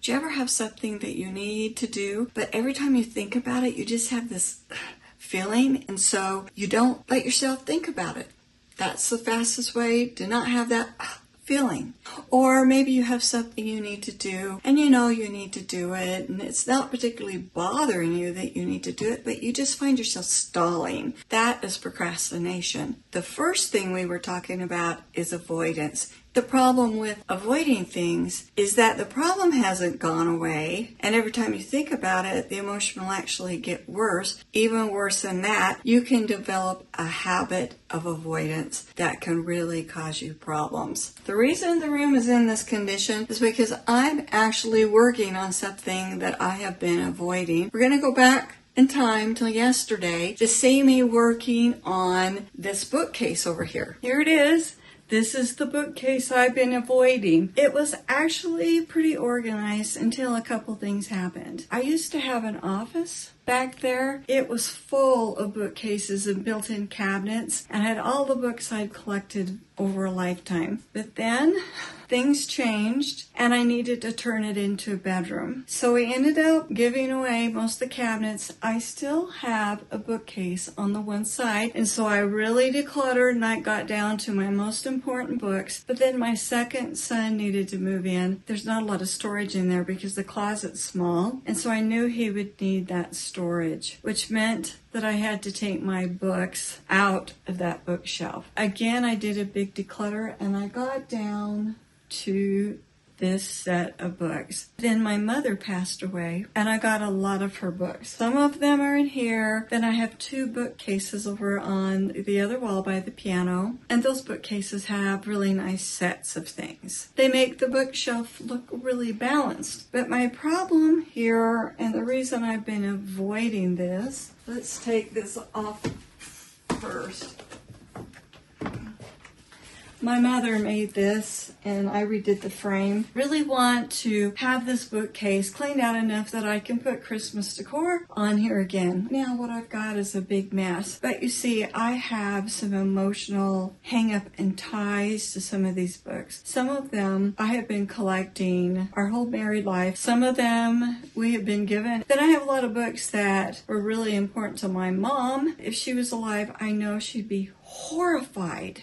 Do you ever have something that you need to do, but every time you think about it, you just have this feeling, and so you don't let yourself think about it? That's the fastest way to not have that feeling. Or maybe you have something you need to do and you know you need to do it, and it's not particularly bothering you that you need to do it, but you just find yourself stalling. That is procrastination. The first thing we were talking about is avoidance. The problem with avoiding things is that the problem hasn't gone away, and every time you think about it, the emotion will actually get worse. Even worse than that, you can develop a habit of avoidance that can really cause you problems. The reason the room is in this condition is because I'm actually working on something that I have been avoiding. We're going to go back in time till yesterday to see me working on this bookcase over here. Here it is. This is the bookcase I've been avoiding. It was actually pretty organized until a couple things happened. I used to have an office back there. It was full of bookcases and built-in cabinets and had all the books I'd collected over a lifetime. But then things changed and I needed to turn it into a bedroom. So we ended up giving away most of the cabinets. I still have a bookcase on the one side, and so I really decluttered and I got down to my most important books. But then my second son needed to move in. There's not a lot of storage in there because the closet's small, and so I knew he would need that storage, which meant that I had to take my books out of that bookshelf. Again, I did a big declutter and I got down to this set of books. Then my mother passed away and I got a lot of her books. Some of them are in here. Then I have two bookcases over on the other wall by the piano, and those bookcases have really nice sets of things. They make the bookshelf look really balanced. But my problem here, and the reason I've been avoiding this, let's take this off first. My mother made this and I redid the frame. Really want to have this bookcase cleaned out enough that I can put Christmas decor on here again. Now what I've got is a big mess. But you see, I have some emotional hang up and ties to some of these books. Some of them I have been collecting our whole married life. Some of them we have been given. Then I have a lot of books that were really important to my mom. If she was alive, I know she'd be horrified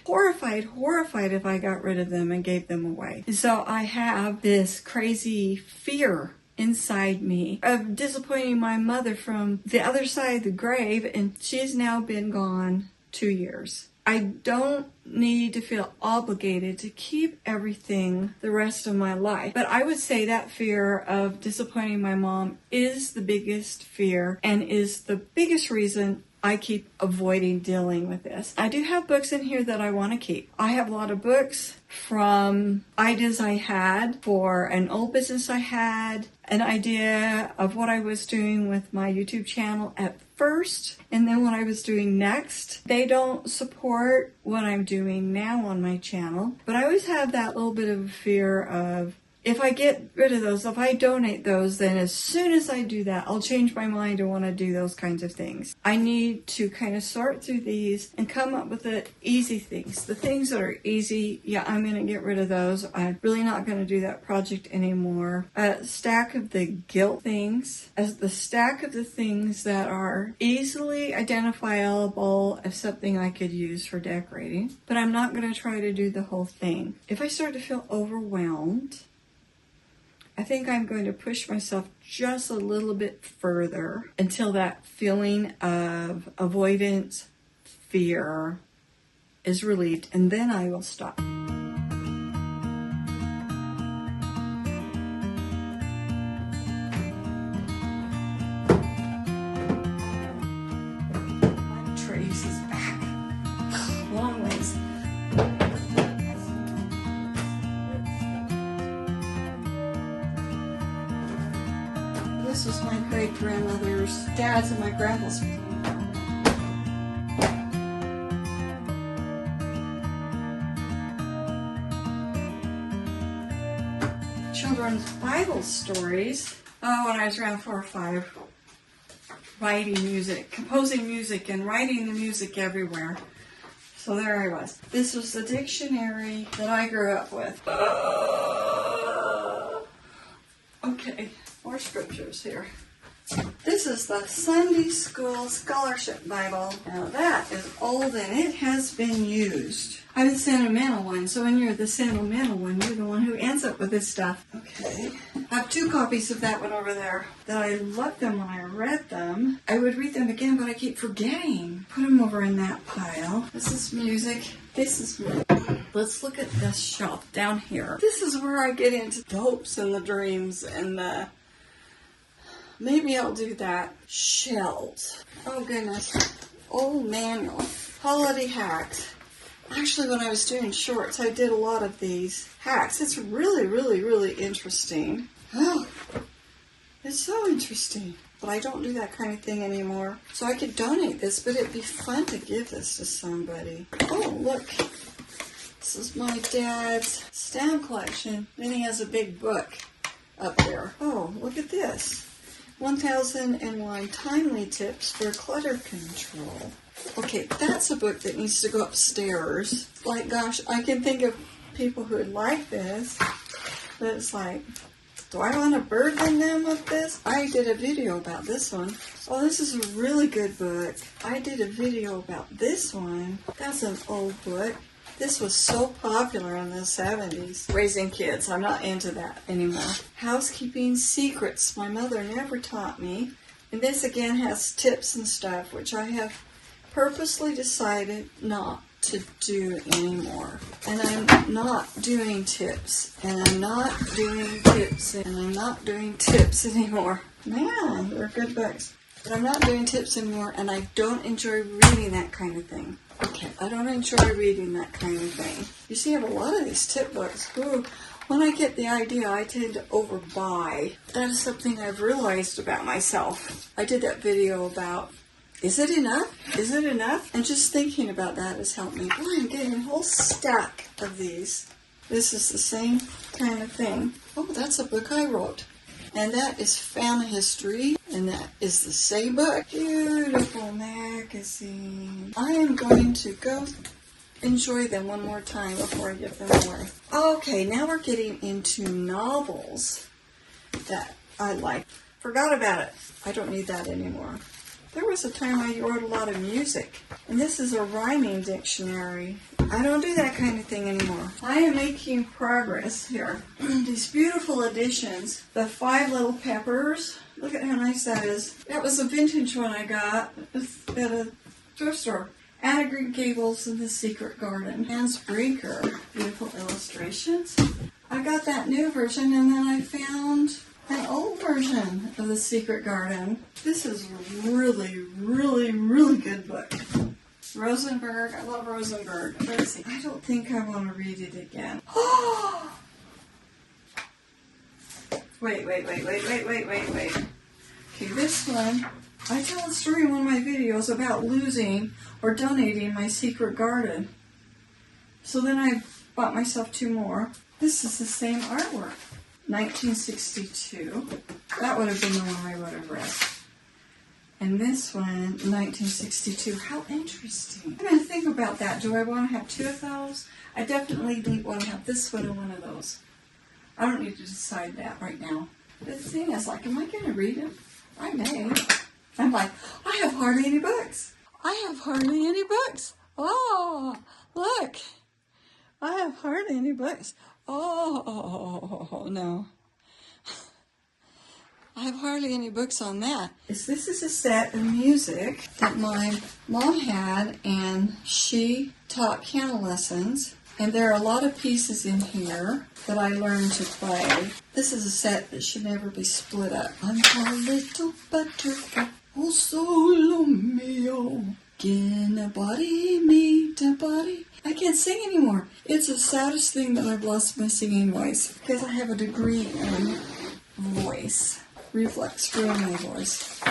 if I got rid of them and gave them away. So I have this crazy fear inside me of disappointing my mother from the other side of the grave, and she's now been gone 2 years. I don't need to feel obligated to keep everything the rest of my life. But I would say that fear of disappointing my mom is the biggest fear and is the biggest reason I keep avoiding dealing with this. I do have books in here that I want to keep. I have a lot of books from ideas I had for an old business I had, an idea of what I was doing with my YouTube channel at first, and then what I was doing next. They don't support what I'm doing now on my channel, but I always have that little bit of fear of, if I get rid of those, if I donate those, then as soon as I do that, I'll change my mind and want to do those kinds of things. I need to kind of sort through these and come up with the easy things. The things that are easy, yeah, I'm going to get rid of those. I'm really not going to do that project anymore. A stack of the guilt things, as the stack of the things that are easily identifiable as something I could use for decorating. But I'm not going to try to do the whole thing. If I start to feel overwhelmed, I think I'm going to push myself just a little bit further until that feeling of avoidance, fear is relieved, and then I will stop. Trace is back. Long ways. This was my great-grandmother's, dad's and my grandpa's. Children's Bible stories. Oh, when I was around 4 or 5, writing music, composing music, and writing the music everywhere. So there I was. This was the dictionary that I grew up with. Okay, more scriptures here. This is the Sunday School Scholarship Bible. Now that is old and it has been used. I'm the sentimental one, so when you're the sentimental one, you're the one who ends up with this stuff. Okay. I have 2 copies of that one over there. That I loved them when I read them. I would read them again, but I keep forgetting. Put them over in that pile. This is music. This is music. Let's look at this shelf down here. This is where I get into the hopes and the dreams and the... Maybe I'll do that. Shells. Oh goodness. Old manual. Holiday hacks. Actually, when I was doing shorts, I did a lot of these hacks. It's really, really, really interesting. Oh, it's so interesting. But I don't do that kind of thing anymore. So I could donate this, but it'd be fun to give this to somebody. Oh, look. This is my dad's stamp collection. Then he has a big book up there. Oh, look at this. 1001 Timely Tips for Clutter Control. Okay, that's a book that needs to go upstairs. Like, gosh, I can think of people who would like this, but it's like, do I want to burden them with this? I did a video about this one. Oh, this is a really good book. I did a video about this one. That's an old book. This was so popular in the 70s. Raising kids, I'm not into that anymore. Housekeeping secrets, my mother never taught me. And this again has tips and stuff, which I have purposely decided not to do anymore. And I'm not doing tips. And I'm not doing tips. And I'm not doing tips anymore. Man, they're good books. But I'm not doing tips anymore, and I don't enjoy reading that kind of thing. Okay, I don't enjoy reading that kind of thing. You see, I have a lot of these tip books. Ooh, when I get the idea, I tend to overbuy. That is something I've realized about myself. I did that video about, is it enough? Is it enough? And just thinking about that has helped me. Boy, I'm getting a whole stack of these. This is the same kind of thing. Oh, that's a book I wrote. And that is Family History, and that is the same book. Beautiful magazine. I am going to go enjoy them one more time before I give them away. Okay, now we're getting into novels that I like. Forgot about it. I don't need that anymore. There was a time I wrote a lot of music, and this is a rhyming dictionary. I don't do that kind of thing anymore. I am making progress here. These beautiful editions, the 5 Little Peppers. Look at how nice that is. That was a vintage one I got at a thrift store. Anna Green Gables and the Secret Garden. Hans Brinker. Beautiful illustrations. I got that new version, and then I found an old version of The Secret Garden. This is a really, really, really good book. Rosenberg, I love Rosenberg. Let's see, I don't think I want to read it again. Wait. Okay, this one, I tell a story in one of my videos about losing or donating my secret garden. So then I bought myself 2 more. This is the same artwork. 1962. That would have been the one I would have read. And this one, 1962. How interesting. I'm going to think about that. Do I want to have 2 of those? I definitely want to have this one and one of those. I don't need to decide that right now. The thing is, like, am I going to read them? I may. I'm like, I have hardly any books. Oh, look. I have hardly any books. Oh, no. I have hardly any books on that. This is a set of music that my mom had, and she taught piano lessons. And there are a lot of pieces in here that I learned to play. This is a set that should never be split up. I'm a little butterfly, oh solo mio. Can a body meet a body? I can't sing anymore. It's the saddest thing that I've lost my singing voice, because I have a degree in voice. Reflex ruined my voice.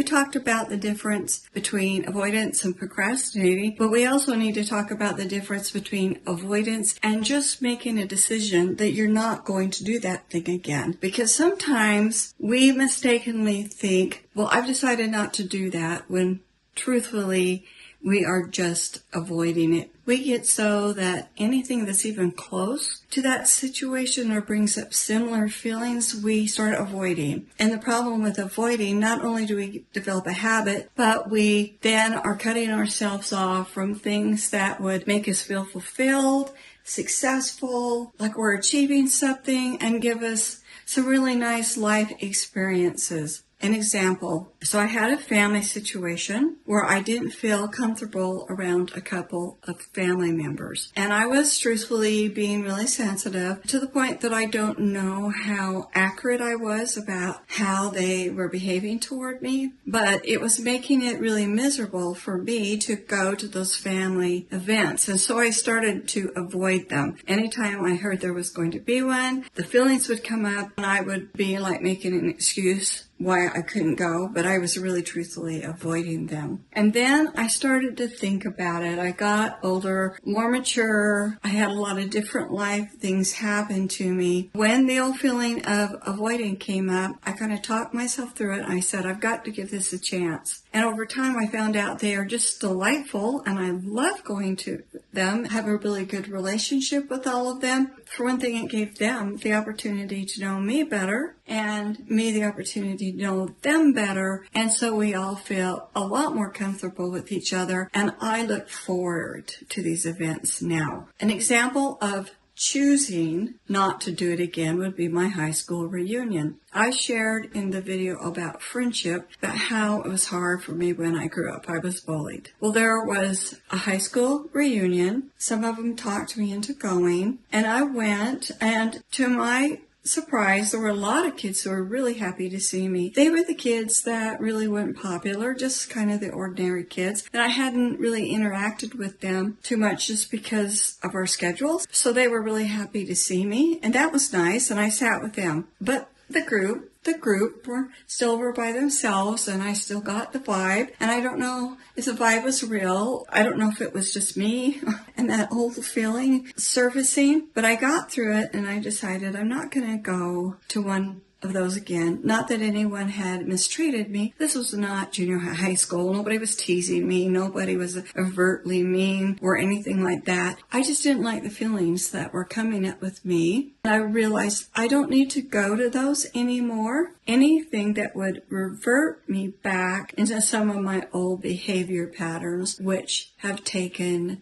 talked about the difference between avoidance and procrastinating, but we also need to talk about the difference between avoidance and just making a decision that you're not going to do that thing again. Because sometimes we mistakenly think, well, I've decided not to do that, when truthfully, we are just avoiding it. We get so that anything that's even close to that situation or brings up similar feelings, we start avoiding. And the problem with avoiding, not only do we develop a habit, but we then are cutting ourselves off from things that would make us feel fulfilled, successful, like we're achieving something, and give us some really nice life experiences. An example, so I had a family situation where I didn't feel comfortable around a couple of family members. And I was truthfully being really sensitive to the point that I don't know how accurate I was about how they were behaving toward me, but it was making it really miserable for me to go to those family events. And so I started to avoid them. Anytime I heard there was going to be one, the feelings would come up and I would be like making an excuse why I couldn't go, but I was really truthfully avoiding them. And then I started to think about it. I got older, more mature. I had a lot of different life things happen to me. When the old feeling of avoiding came up, I kind of talked myself through it, and I said, I've got to give this a chance. And over time, I found out they are just delightful, and I love going to them, have a really good relationship with all of them. For one thing, it gave them the opportunity to know me better, and me the opportunity to know them better. And so we all feel a lot more comfortable with each other, and I look forward to these events now. An example of choosing not to do it again would be my high school reunion. I shared in the video about friendship, about how it was hard for me when I grew up. I was bullied. Well, there was a high school reunion. Some of them talked me into going, and I went, and to my surprise, there were a lot of kids who were really happy to see me. They were the kids that really weren't popular, just kind of the ordinary kids. And I hadn't really interacted with them too much just because of our schedules. So they were really happy to see me, and that was nice, and I sat with them. But the group were still were by themselves, and I still got the vibe. And I don't know if the vibe was real. I don't know if it was just me and that old feeling surfacing, but I got through it, and I decided I'm not going to go to one of those again. Not that anyone had mistreated me. This was not junior high school. Nobody was teasing me. Nobody was overtly mean or anything like that. I just didn't like the feelings that were coming up with me. I realized I don't need to go to those anymore. Anything that would revert me back into some of my old behavior patterns, which have taken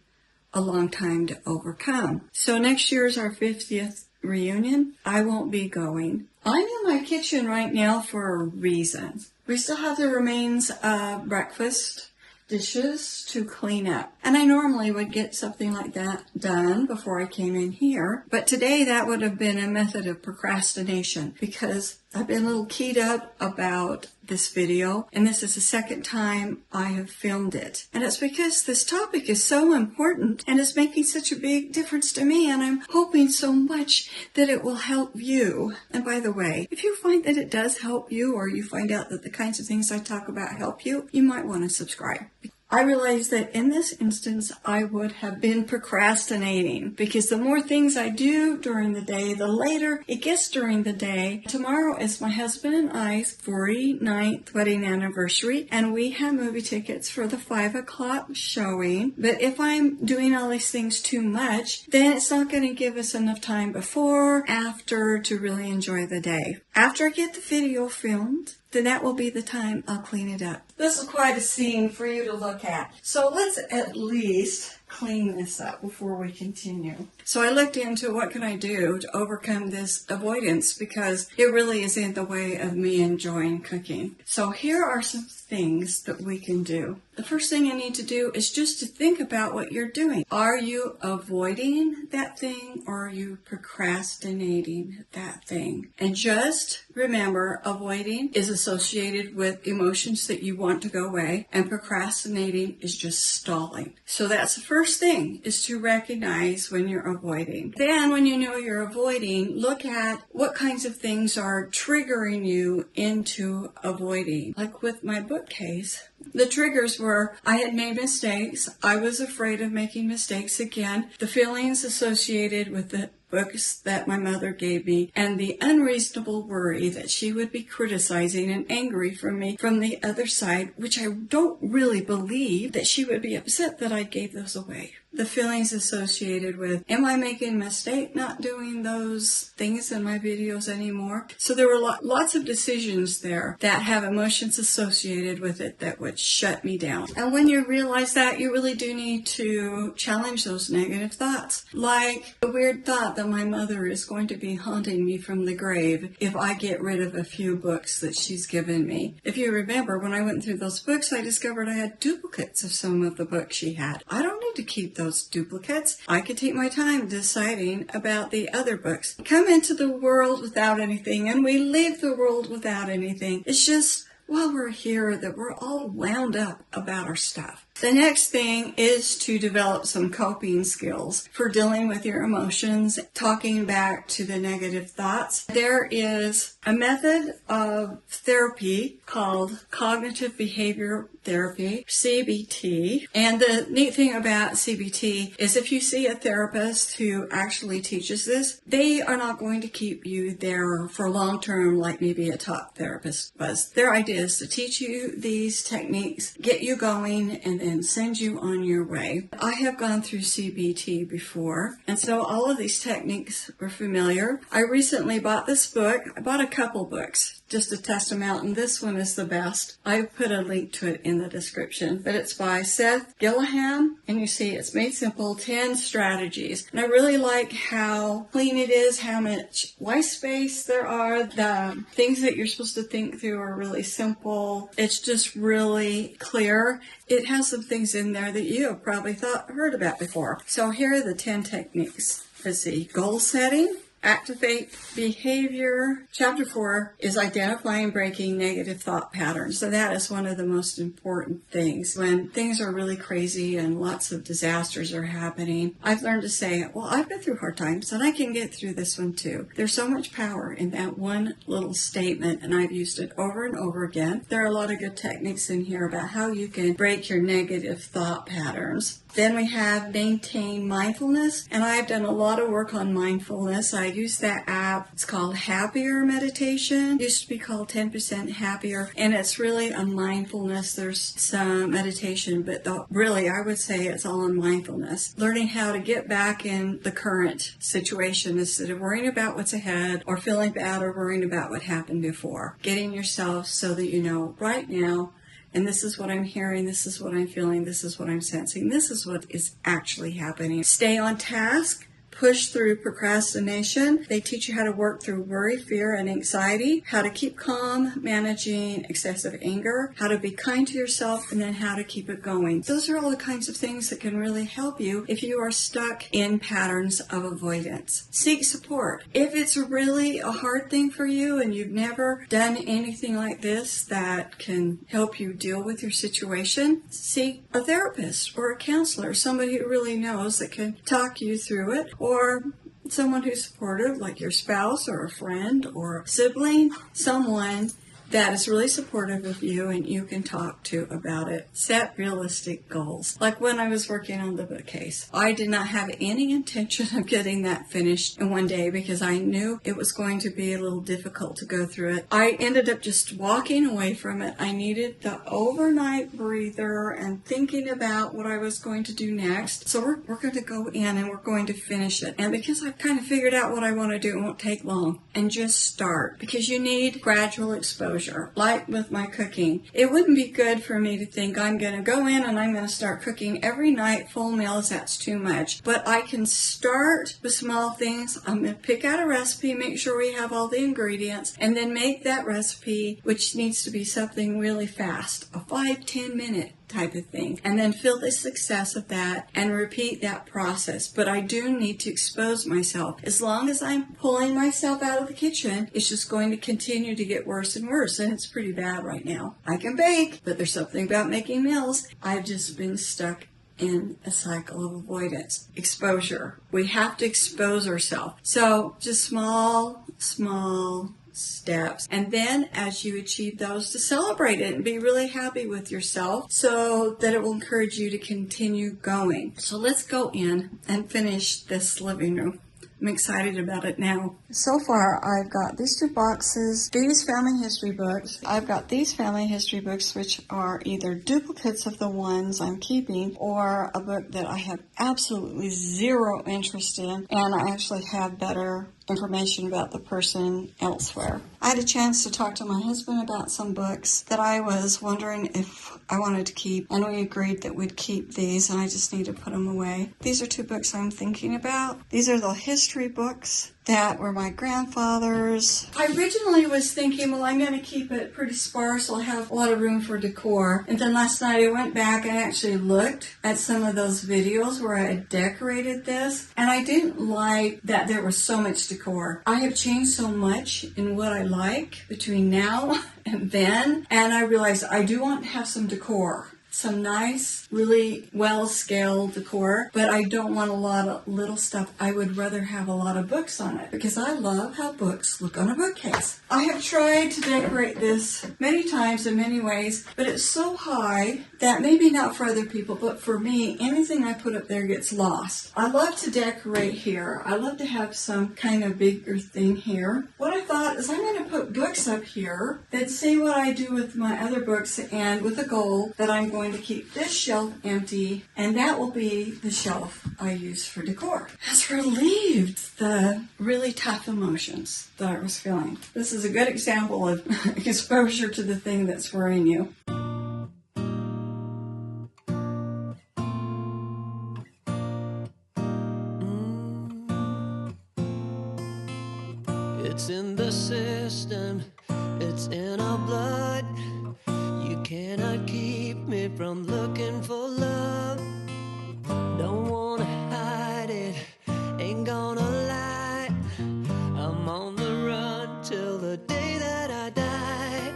a long time to overcome. So next year is our 50th reunion. I won't be going. I'm in my kitchen right now for a reason. We still have the remains of breakfast dishes to clean up. And I normally would get something like that done before I came in here. But today that would have been a method of procrastination because I've been a little keyed up about this video, and this is the second time I have filmed it. And it's because this topic is so important and it's making such a big difference to me, and I'm hoping so much that it will help you. And by the way, if you find that it does help you, or you find out that the kinds of things I talk about help you, you might want to subscribe. I realized that in this instance, I would have been procrastinating because the more things I do during the day, the later it gets during the day. Tomorrow is my husband and I's 49th wedding anniversary, and we have movie tickets for the 5 o'clock showing. But if I'm doing all these things too much, then it's not going to give us enough time before, after to really enjoy the day. After I get the video filmed, then that will be the time I'll clean it up. This is quite a scene for you to look at. So let's at least clean this up before we continue. So I looked into what can I do to overcome this avoidance because it really is in the way of me enjoying cooking. So here are some things that we can do. the first thing you need to do is just to think about what you're doing. Are you avoiding that thing, or are you procrastinating that thing? And just remember, avoiding is associated with emotions that you want to go away, and procrastinating is just stalling. So that's the first thing, is to recognize when you're avoiding. Then when you know you're avoiding, look at what kinds of things are triggering you into avoiding. Like with my bookcase, the triggers were I had made mistakes. I was afraid of making mistakes again. The feelings associated with the books that my mother gave me, and the unreasonable worry that she would be criticizing and angry from me from the other side, which I don't really believe that she would be upset that I gave those away. The feelings associated with, am I making a mistake not doing those things in my videos anymore? So there were lots of decisions there that have emotions associated with it that would shut me down. And when you realize that, you really do need to challenge those negative thoughts. Like the weird thought that my mother is going to be haunting me from the grave if I get rid of a few books that she's given me. If you remember, when I went through those books, I discovered I had duplicates of some of the books she had. I don't need to keep those duplicates. I could take my time deciding about the other books. We come into the world without anything, and we leave the world without anything. It's just while we're here that we're all wound up about our stuff. The next thing is to develop some coping skills for dealing with your emotions, talking back to the negative thoughts. There is a method of therapy called cognitive behavior therapy, CBT. And the neat thing about CBT is if you see a therapist who actually teaches this, they are not going to keep you there for long term like maybe a top therapist was. Their idea is to teach you these techniques, get you going, and then send you on your way. I have gone through CBT before, and so all of these techniques were familiar. I recently bought this book. I bought a couple books just to test them out, and this one is the best. I put a link to it in the description, but it's by Seth Gilliam, and you see it's made simple, 10 strategies. And I really like how clean it is, how much white space there are. The things that you're supposed to think through are really simple. It's just really clear. It has some things in there that you have probably heard about before. So here are the 10 techniques. Let's see, goal setting, activate behavior. Chapter 4 is identifying breaking negative thought patterns. So that is one of the most important things. When things are really crazy and lots of disasters are happening, I've learned to say, well, I've been through hard times and I can get through this one too. There's so much power in that one little statement, and I've used it over and over again. There are a lot of good techniques in here about how you can break your negative thought patterns. Then we have maintain mindfulness, and I've done a lot of work on mindfulness. I use that app. It's called Happier Meditation. It used to be called 10% Happier, and it's really on mindfulness. There's some meditation, but really I would say it's all on mindfulness. Learning how to get back in the current situation instead of worrying about what's ahead or feeling bad or worrying about what happened before. Getting yourself so that you know right now, and this is what I'm hearing, this is what I'm feeling, this is what I'm sensing, this is what is actually happening. Stay on task. Push through procrastination. They teach you how to work through worry, fear, and anxiety, how to keep calm, managing excessive anger, how to be kind to yourself, and then how to keep it going. Those are all the kinds of things that can really help you if you are stuck in patterns of avoidance. Seek support. If it's really a hard thing for you and you've never done anything like this that can help you deal with your situation, seek a therapist or a counselor, somebody who really knows that can talk you through it, or someone who's supportive, like your spouse or a friend or a sibling, someone that is really supportive of you and you can talk to about it. Set realistic goals. Like when I was working on the bookcase, I did not have any intention of getting that finished in one day because I knew it was going to be a little difficult to go through it. I ended up just walking away from it. I needed the overnight breather and thinking about what I was going to do next. So we're going to go in and we're going to finish it. And because I've kind of figured out what I want to do, it won't take long. And just start, because you need gradual exposure. Like with my cooking, it wouldn't be good for me to think I'm going to go in and I'm going to start cooking every night full meals. That's too much. But I can start with small things. I'm going to pick out a recipe, make sure we have all the ingredients, and then make that recipe, which needs to be something really fast, a 5-10 minute type of thing. And then feel the success of that and repeat that process. But I do need to expose myself. As long as I'm pulling myself out of the kitchen, it's just going to continue to get worse and worse. And it's pretty bad right now. I can bake, but there's something about making meals. I've just been stuck in a cycle of avoidance. Exposure. We have to expose ourselves. So just small steps. And then as you achieve those, to celebrate it and be really happy with yourself so that it will encourage you to continue going. So let's go in and finish this living room. I'm excited about it now. So far, I've got these 2 boxes, these family history books. I've got these family history books, which are either duplicates of the ones I'm keeping or a book that I have absolutely zero interest in, and I actually have better information about the person elsewhere. I had a chance to talk to my husband about some books that I was wondering if I wanted to keep, and we agreed that we'd keep these, and I just need to put them away. These are 2 books I'm thinking about. These are the history books that were my grandfather's. I originally was thinking, well, I'm going to keep it pretty sparse. I'll have a lot of room for decor. And then last night I went back and actually looked at some of those videos where I had decorated this. And I didn't like that there was so much decor. I have changed so much in what I like between now and then. And I realized I do want to have some decor. Some nice, really well-scaled decor, but I don't want a lot of little stuff. I would rather have a lot of books on it because I love how books look on a bookcase. I have tried to decorate this many times in many ways, but it's so high that maybe not for other people, but for me, anything I put up there gets lost. I love to decorate here. I love to have some kind of bigger thing here. What I thought is I'm going to put books up here that see what I do with my other books, and with a goal that I'm going to keep this shelf empty, and that will be the shelf I use for decor. Has relieved the really tough emotions that I was feeling. This is a good example of exposure to the thing that's worrying you. It's in the system, it's in our blood. You cannot keep me from looking for love. Don't wanna hide it, ain't gonna lie. I'm on the run till the day that I die.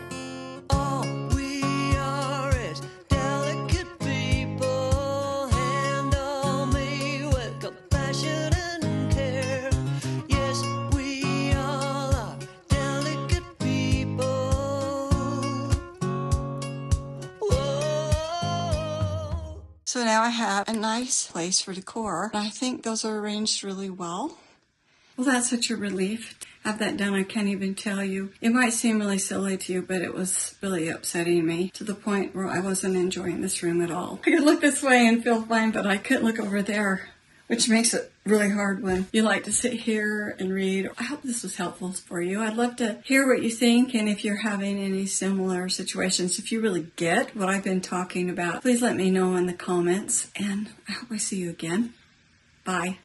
All we are is delicate people. Handle me with compassion and care. Yes, we all are delicate people. Whoa. So now I have a nice place for decor, and I think those are arranged really well. Well, that's such a relief. Have that done, I can't even tell you. It might seem really silly to you, but it was really upsetting me to the point where I wasn't enjoying this room at all. I could look this way and feel fine, but I couldn't look over there, which makes it really hard when you like to sit here and read. I hope this was helpful for you. I'd love to hear what you think, and if you're having any similar situations, if you really get what I've been talking about, please let me know in the comments, and I hope I see you again. Bye.